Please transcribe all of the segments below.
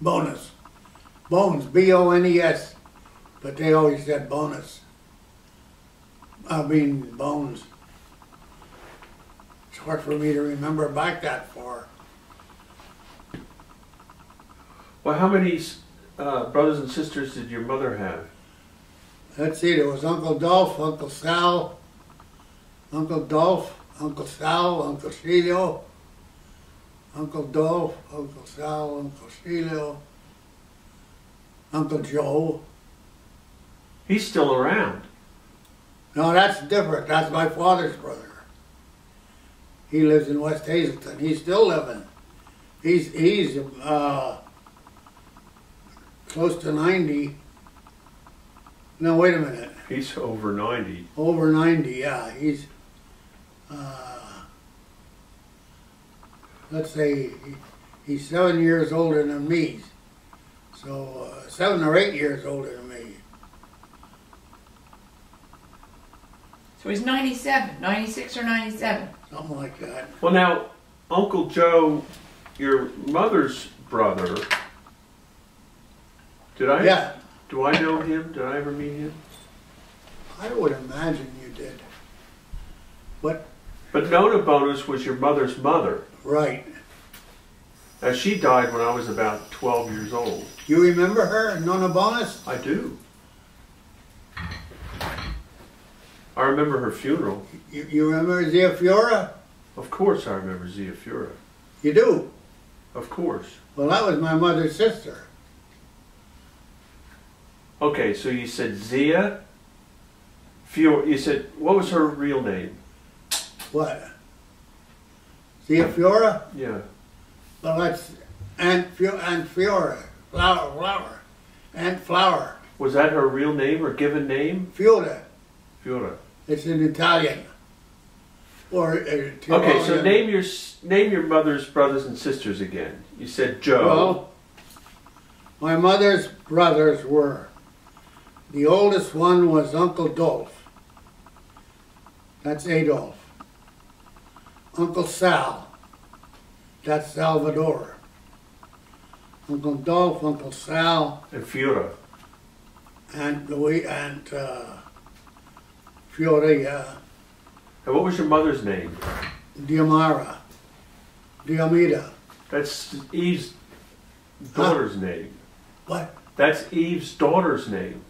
Bonus. Bones, B-O-N-E-S. But they always said bonus. I mean, bones. It's hard for me to remember back that far. Well, how many brothers and sisters did your mother have? Let's see, there was Uncle Dolph, Uncle Sal, Uncle Dolph, Uncle Sal, Uncle Celio, Uncle Dolph, Uncle Sal, Uncle Celio, Uncle Joe. He's still around. No, that's different. That's my father's brother. He lives in West Hazelton. He's still living. He's close to 90. No, wait a minute. He's over 90. Over 90, yeah. He's, let's say, he's 7 years older than me. So, 7 or 8 years older than me. So he's 97, 96 or 97. Something like that. Well, now, Uncle Joe, your mother's brother, Yeah. Do I know him? Did I ever meet him? I would imagine you did. But Nona Bonus was your mother's mother. right. Now, she died when I was about 12 years old. You remember her, Nona Bonus? I do. I remember her funeral. You remember Zia Fiora? Of course I remember Zia Fiora. You do? Of course. Well, that was my mother's sister. Okay, so you said Zia Fiora. You said, what was her real name? What? Zia Fiora? Yeah. Well, that's Aunt Fiora. Flower. Aunt Flower. Was that her real name or given name? Fiora. Fiora. It's in Italian. Or okay, so name your mother's brothers and sisters again. You said Joe. Well, my mother's brothers were, the oldest one was Uncle Dolph. That's Adolf. Uncle Sal. That's Salvador. Uncle Dolph, Uncle Sal, And Fiora. Aunt Louis, Aunt Fiore, And what was your mother's name? Diamara, Diamida. That's Eve's daughter's name. What? That's Eve's daughter's name.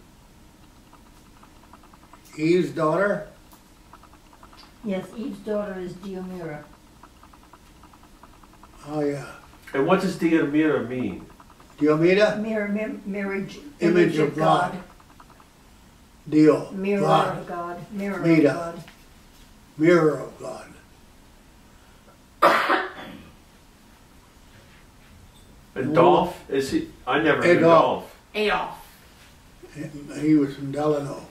Eve's daughter? Yes, Eve's daughter is Diomira. Oh yeah. And what does Diamira mean? Diamida? Marriage, Image of God. Dio. Mirror God. of God. Mirror Mida. of God. Mirror of God. And Dolph? Is he? I never knew Adolf. Dolph. Adolf. He was from Delano.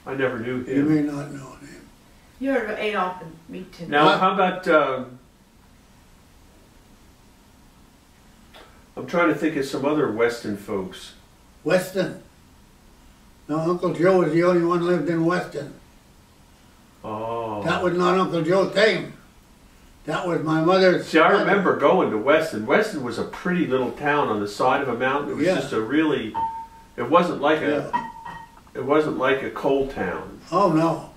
I never knew You him. may not know him. You heard of Adolf and me too. Now, how about, I'm trying to think of some other Weston folks. Weston. No, Uncle Joe was the only one who lived in Weston. Oh. That was not Uncle Joe's name. That was my mother's. See, I brother. remember going to Weston. Weston was a pretty little town on the side of a mountain. It was Yeah. just a really, it wasn't like Yeah. it wasn't like a coal town. Oh no.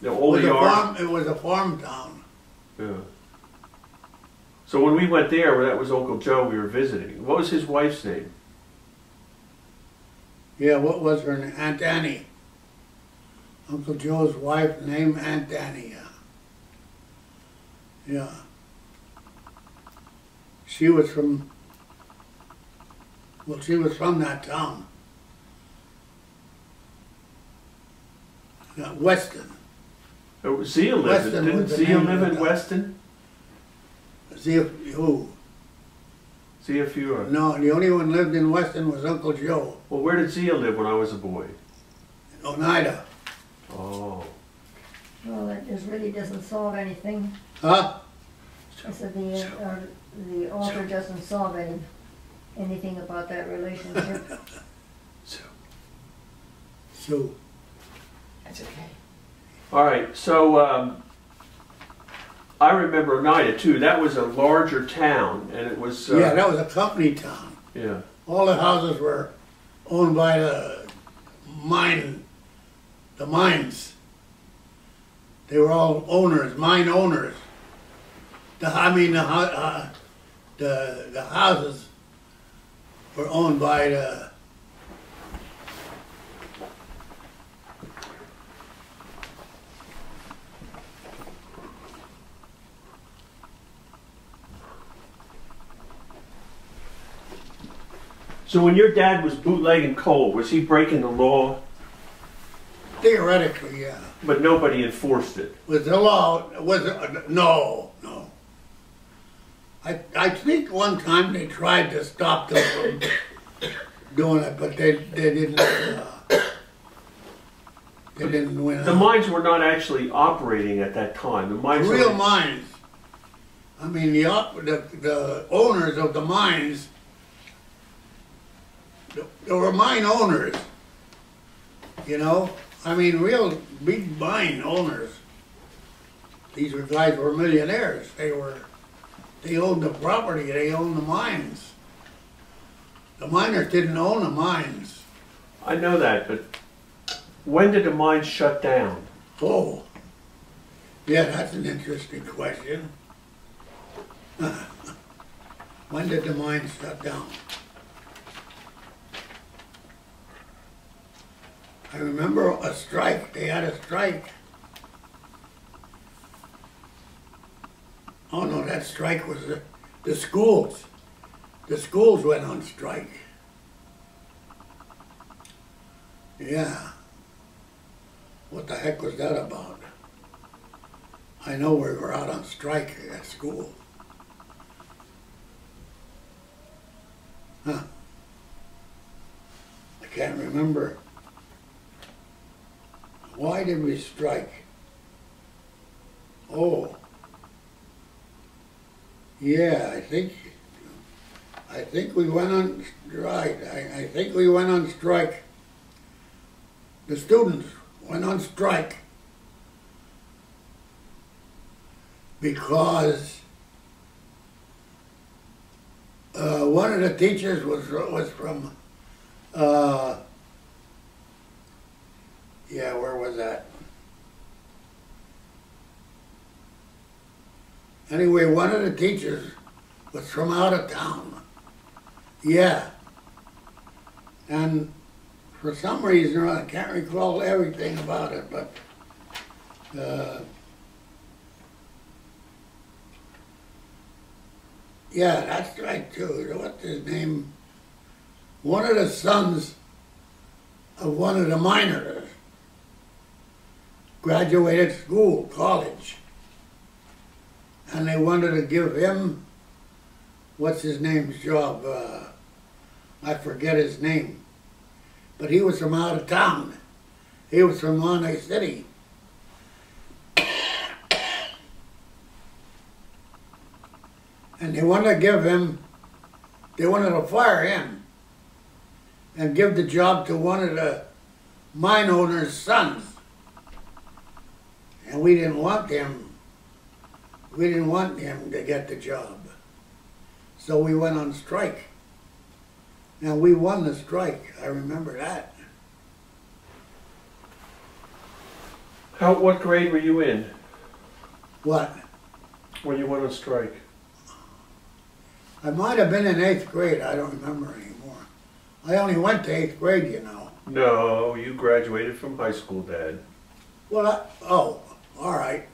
All the yards. It was a farm town. Yeah. So when we went there, that was Uncle Joe we were visiting. What was his wife's name? Yeah, what was her name? Aunt Annie. Uncle Joe's wife named Aunt Annie. Yeah. She was from, well, she was from that town. Yeah, Weston. Zia lived. Weston Didn't was the Zia name live of in the- Weston? See who? Zia Fiora. No, the only one lived in Weston was Uncle Joe. Well, where did Zia live when I was a boy? Oneida. Oh. Well, that just really doesn't solve anything. Huh? I said the author doesn't solve anything about that relationship. Sue. That's okay. All right, so I remember Oneida too. That was a larger town, and it was. Yeah, that was a company town. Yeah. All the houses were owned by the mines. They were all owners, mine owners. The houses were owned by the. So when your dad was bootlegging coal, was he breaking the law? Theoretically, yeah. But nobody enforced it. Was the law, no. I think one time they tried to stop them from doing it, but they didn't win. The mines were not actually operating at that time. The mines Real were, mines. I mean, the owners of the mines, there were mine owners, you know? I mean, real big mine owners. These guys were millionaires. They owned the property, they owned the mines. The miners didn't own the mines. I know that, but when did the mines shut down? Oh, yeah, that's an interesting question. When did the mines shut down? I remember a strike. They had a strike. Oh no, that strike was the schools. The schools went on strike. Yeah. What the heck was that about? I know we were out on strike at school. Huh. I can't remember. Why did we strike? Oh. Yeah, I think we went on strike. I think we went on strike. The students went on strike because one of the teachers was from yeah, where was that? Anyway, one of the teachers was from out of town. Yeah. And for some reason, I can't recall everything about it, but yeah, that's right too. What's his name? One of the sons of one of the miners graduated school, college. And they wanted to give him, what's his name's job? I forget his name. But he was from out of town. He was from Monterey City. And they wanted to give him, they wanted to fire him and give the job to one of the mine owner's sons. And we didn't want him. We didn't want him to get the job. So we went on strike. Now we won the strike, I remember that. What grade were you in What? when you went on strike? I might have been in 8th grade, I don't remember anymore. I only went to 8th grade, you know. No, you graduated from high school, Dad. Well, oh, all right.